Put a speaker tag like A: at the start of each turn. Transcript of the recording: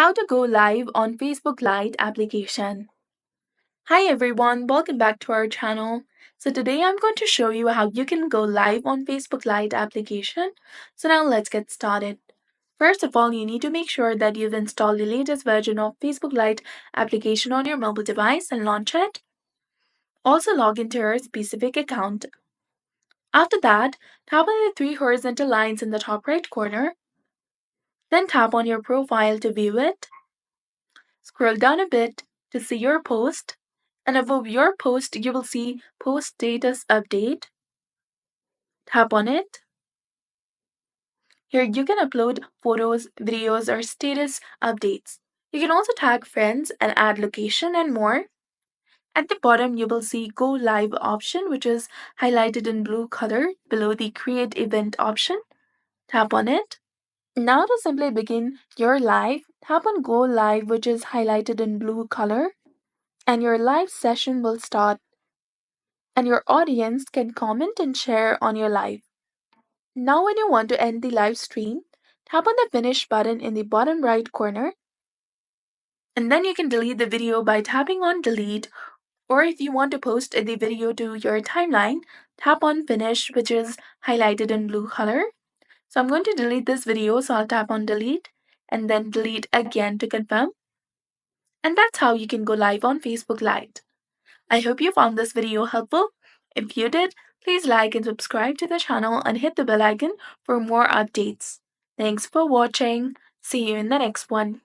A: How to go live on Facebook Lite application. Hi everyone, welcome back to our channel. So today I'm going to show you how you can go live on Facebook Lite application. So now let's get started. First of all, you need to make sure that you've installed the latest version of Facebook Lite application on your mobile device and launch it. Also log into your specific account. After that, tap on the three horizontal lines in the top right corner. Then tap on your profile to view it. Scroll down a bit to see your post, and above your post, you will see Post Status Update. Tap on it. Here you can upload photos, videos, or status updates. You can also tag friends and add location and more. At the bottom, you will see Go Live option, which is highlighted in blue color below the Create Event option. Tap on it. Now to simply begin your live, tap on Go Live, which is highlighted in blue color, and your live session will start, and your audience can comment and share on your live. Now, when you want to end the live stream, tap on the Finish button in the bottom right corner, and then you can delete the video by tapping on Delete, or if you want to post the video to your timeline, tap on Finish, which is highlighted in blue color. So I'm going to delete this video, so I'll tap on Delete and then Delete again to confirm. And that's how you can go live on Facebook Lite. I hope you found this video helpful. If you did, please like and subscribe to the channel and hit the bell icon for more updates. Thanks for watching. See you in the next one.